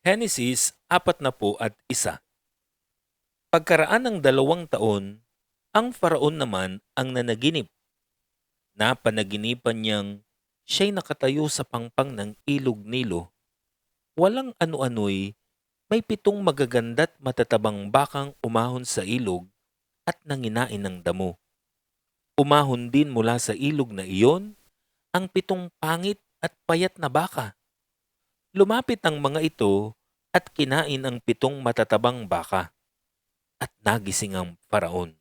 Henesis 41. Pagkaraan ng 2 taon, ang Faraon naman ang nanaginip. Napanaginipan niyang siya'y nakatayo sa pangpang ng ilog Nilo. Walang ano-ano'y may 7 magaganda't matatabang bakang umahon sa ilog at nanginain ng damo. Umahon din mula sa ilog na iyon ang 7 pangit at payat na baka. Lumapit ang mga ito at kinain ang 7 matatabang baka. At nagising ang Faraon.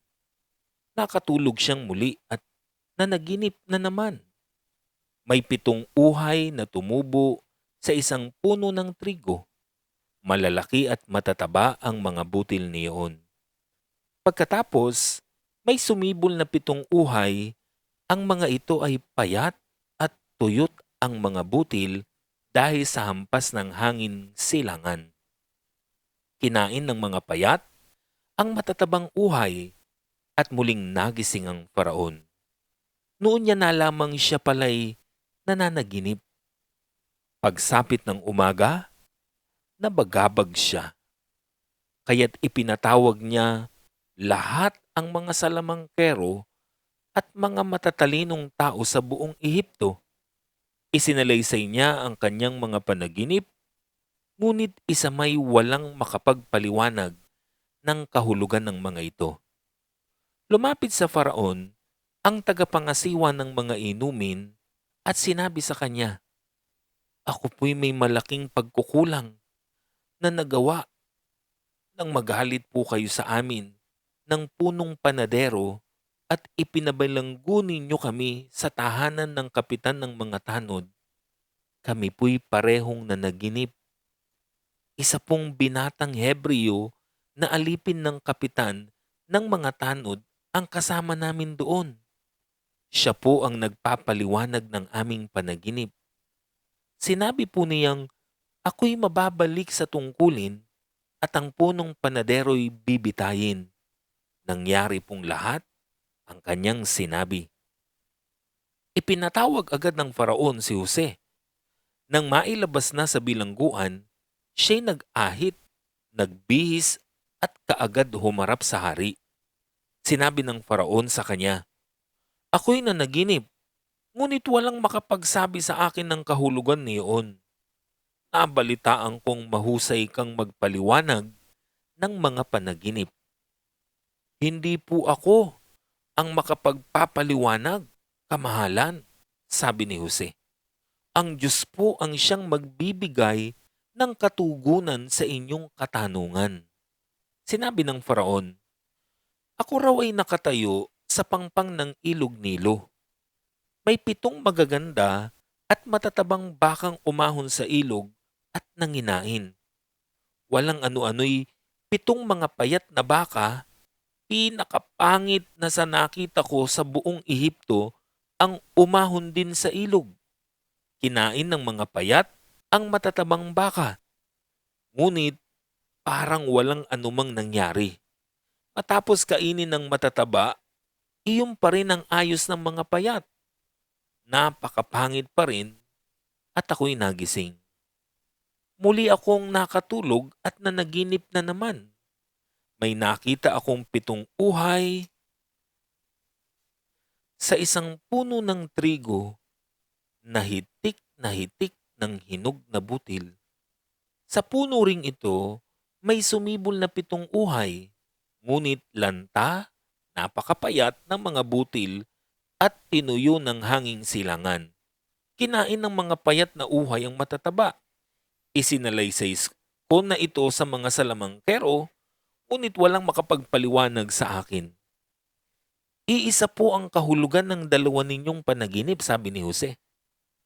Nakatulog siyang muli at nanaginip na naman. May 7 uhay na tumubo sa isang puno ng trigo. Malalaki at matataba ang mga butil niyon. Pagkatapos, may sumibol na 7 uhay. Ang mga ito ay payat at tuyot ang mga butil dahil sa hampas ng hangin silangan. Kinain ng mga payat ang matatabang uhay at muling nagising ang Faraon. Noon niya nalamang siya pala'y nananaginip. Pagsapit ng umaga, nabagabag siya. Kaya't ipinatawag niya lahat ang mga salamangkero at mga matatalinong tao sa buong Ehipto. Isinalaysay niya ang kanyang mga panaginip, ngunit isa may walang makapagpaliwanag ng kahulugan ng mga ito. Lumapit sa Faraon ang tagapangasiwa ng mga inumin at sinabi sa kanya, "Ako po'y may malaking pagkukulang na nagawa nang magalit po kayo sa amin ng punong panadero at ipinabalanggo ninyo kami sa tahanan ng kapitan ng mga tanod. Kami po'y parehong nanaginip. Isa pong binatang Hebreo na alipin ng kapitan ng mga tanod ang kasama namin doon. Siya po ang nagpapaliwanag ng aming panaginip. Sinabi po niyang, ako'y mababalik sa tungkulin at ang punong panadero'y bibitayin. Nangyari pong lahat ang kanyang sinabi." Ipinatawag agad ng Faraon si Jose. Nang mailabas na sa bilangguan, siya'y nag-ahit, nagbihis at kaagad humarap sa hari. Sinabi ng Faraon sa kanya, "Ako'y nanaginip, ngunit walang makapagsabi sa akin ng kahulugan niyon. Nabalitaan kong mahusay kang magpaliwanag ng mga panaginip." "Hindi po ako ang makapagpapaliwanag, kamahalan," sabi ni Jose. "Ang Diyos po ang siyang magbibigay ng katugunan sa inyong katanungan." Sinabi ng Faraon, "Ako raw ay nakatayo sa pangpang ng ilog Nilo. May 7 magaganda at matatabang bakang umahon sa ilog at nanginain. Walang ano-ano'y 7 mga payat na baka, pinakapangit na sa nakita ko sa buong Ehipto, ang umahon din sa ilog. Kinain ng mga payat ang matatabang baka. Ngunit parang walang anumang nangyari. Matapos kainin ng matataba, iyon pa rin ang ayos ng mga payat. Napakapangit pa rin at ako'y nagising. Muli akong nakatulog at nanaginip na naman. May nakita akong 7 uhay sa isang puno ng trigo na hitik ng hinog na butil. Sa puno ring ito, may sumibol na 7 uhay, ngunit lanta, napakapayat ng mga butil at tinuyo ng hanging silangan. Kinain ng mga payat na uhay ang matataba. Isinalaysay ko na ito sa mga salamangkero, ngunit walang makapagpaliwanag sa akin. Iisa po ang kahulugan ng 2 ninyong panaginip," sabi ni Jose.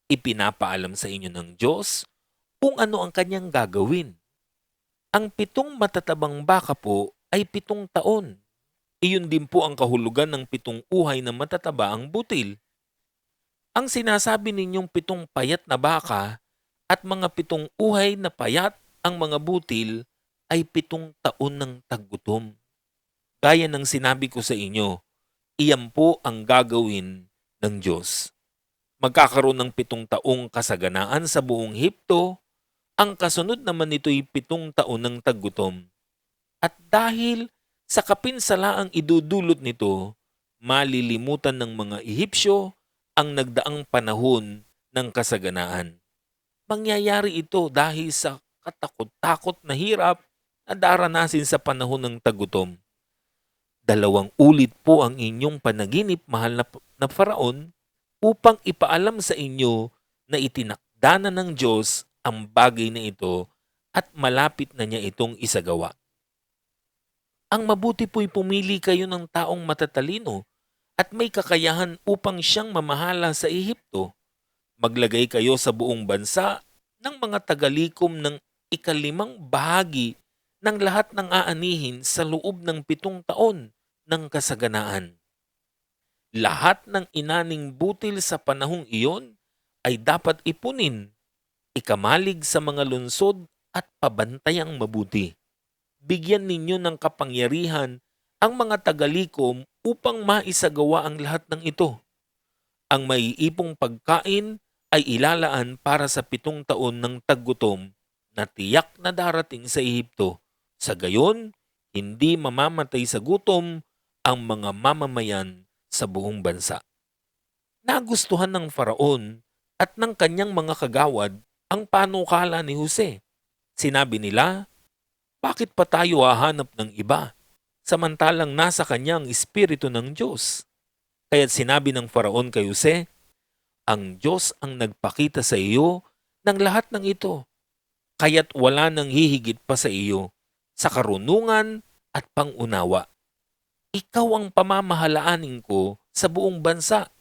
"Ipinapaalam sa inyo ng Diyos kung ano ang kanyang gagawin. Ang 7 matatabang baka po ay 7 taon. Iyon din po ang kahulugan ng 7 uhay na matataba ang butil. Ang sinasabi ninyong 7 payat na baka at mga 7 uhay na payat ang mga butil ay 7 taon ng taggutom. Gaya ng sinabi ko sa inyo, iyan po ang gagawin ng Diyos. Magkakaroon ng 7 taong kasaganaan sa buong Ehipto Ang kasunod naman nito'y 7 taon ng taggutom. At dahil sa kapinsalaang idudulot nito, malilimutan ng mga Ehipsyo ang nagdaang panahon ng kasaganaan. Mangyayari ito dahil sa katakot-takot na hirap na daranasin sa panahon ng tagutom. 2 ulit po ang inyong panaginip, mahal na Faraon, upang ipaalam sa inyo na itinakda na ng Diyos ang bagay na ito at malapit na niya itong isagawa. Ang mabuti po'y pumili kayo ng taong matatalino at may kakayahan upang siyang mamahala sa Ehipto. Maglagay kayo sa buong bansa ng mga tagalikom ng 5 bahagi ng lahat ng aanihin sa loob ng 7 taon ng kasaganaan. Lahat ng inaning butil sa panahong iyon ay dapat ipunin, ikamalig sa mga lungsod at pabantayang mabuti. Bigyan ninyo ng kapangyarihan ang mga tagalikom upang maisagawa ang lahat ng ito. Ang maiipong pagkain ay ilalaan para sa 7 taon ng taggutom na tiyak na darating sa Ehipto. Sa gayon, hindi mamamatay sa gutom ang mga mamamayan sa buong bansa. Nagustuhan ng Faraon at ng kanyang mga kagawad ang panukala ni Jose. Sinabi nila, bakit pa tayo hahanap ng iba, samantalang nasa kanya ang Espiritu ng Diyos? Kaya't sinabi ng Faraon kay Jose, ang Diyos ang nagpakita sa iyo ng lahat ng ito, kaya't wala nang hihigit pa sa iyo sa karunungan at pangunawa. Ikaw ang pamamalaanin ko sa buong bansa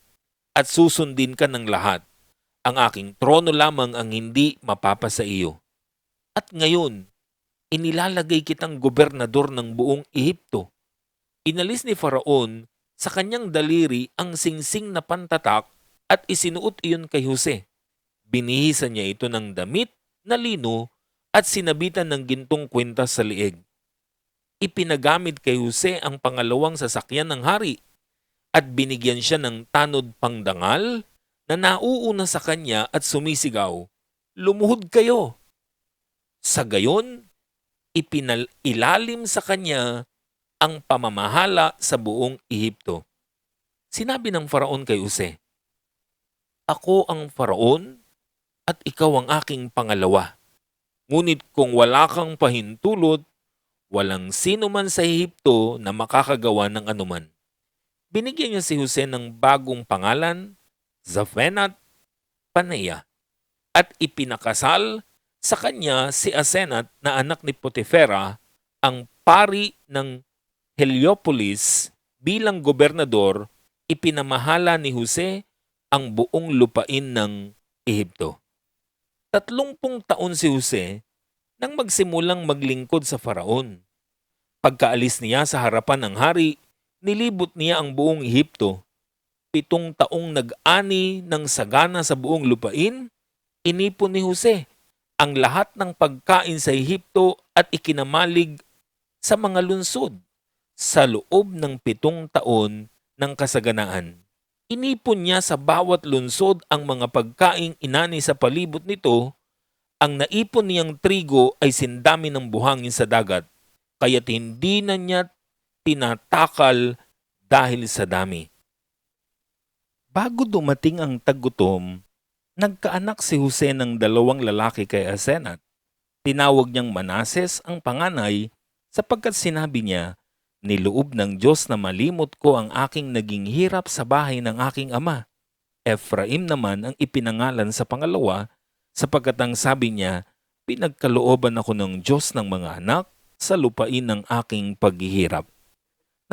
at susundin ka ng lahat. Ang aking trono lamang ang hindi mapapasa iyo. At ngayon, inilalagay kitang gobernador ng buong Ehipto. Inalis ni Faraon sa kanyang daliri ang singsing na pantatak at isinuot iyon kay Jose. Binihisan niya ito ng damit na lino at sinabitan ng gintong kwintas sa lieg. Ipinagamit kay Jose ang pangalawang sasakyan ng hari at binigyan siya ng tanod pangdangal na nauuna sa kanya at sumisigaw, lumuhod kayo! Sa gayon, ilalim sa kanya ang pamamahala sa buong Ehipto. Sinabi ng Faraon kay Jose, ako ang Faraon at ikaw ang aking pangalawa. Ngunit kung wala kang pahintulot, walang sino man sa Ehipto na makakagawa ng anuman. Binigyan niya si Jose ng bagong pangalan, Zaphenat Paneah, at ipinakasal sa kanya si Asenat na anak ni Potifera, ang pari ng Heliopolis bilang gobernador. Ipinamahala ni Jose ang buong lupain ng Ehipto. 30 taon si Jose nang magsimulang maglingkod sa Faraon. Pagkaalis niya sa harapan ng hari, nilibot niya ang buong Ehipto. 7 taong nag-ani ng sagana sa buong lupain, inipon ni Jose ang lahat ng pagkain sa Ehipto at ikinamalig sa mga lungsod sa loob ng 7 taon ng kasaganaan. Inipon niya sa bawat lungsod ang mga pagkaing inani sa palibot nito. Ang naipon niyang trigo ay sindami ng buhangin sa dagat, kaya't hindi na niya tinatakal dahil sa dami. Bago dumating ang taggutom, nagkaanak si Jose ng 2 lalaki kay Asenat. Tinawag niyang Manases ang panganay sapagkat sinabi niya, niloob ng Diyos na malimot ko ang aking naging hirap sa bahay ng aking ama. Ephraim naman ang ipinangalan sa pangalawa sapagkat ang sabi niya, pinagkalooban ako ng Diyos ng mga anak sa lupain ng aking paghihirap.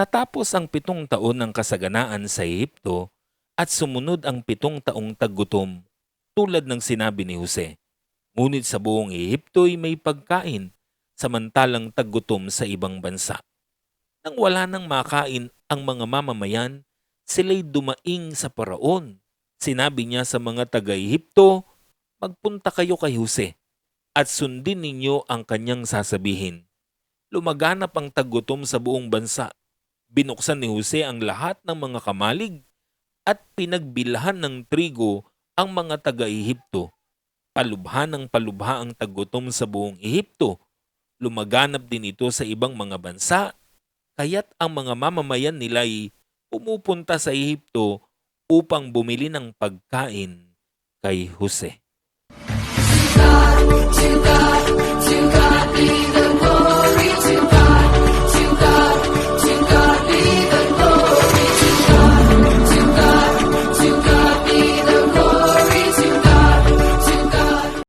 Natapos ang 7 taon ng kasaganaan sa Ehipto at sumunod ang 7 taong taggutom, tulad ng sinabi ni Jose. Ngunit sa buong Ehipto'y may pagkain, samantalang taggutom sa ibang bansa. Nang wala nang makain ang mga mamamayan, sila'y dumaing sa Paraon. Sinabi niya sa mga taga-Ehipto, magpunta kayo kay Jose at sundin ninyo ang kanyang sasabihin. Lumaganap ang taggutom sa buong bansa. Binuksan ni Jose ang lahat ng mga kamalig at pinagbilhan ng trigo ang mga taga-Ehipto. Palubha ng palubha ang tagutom sa buong Ehipto. Lumaganap din ito sa ibang mga bansa, kaya't ang mga mamamayan nila ay pumupunta sa Ehipto upang bumili ng pagkain kay Jose.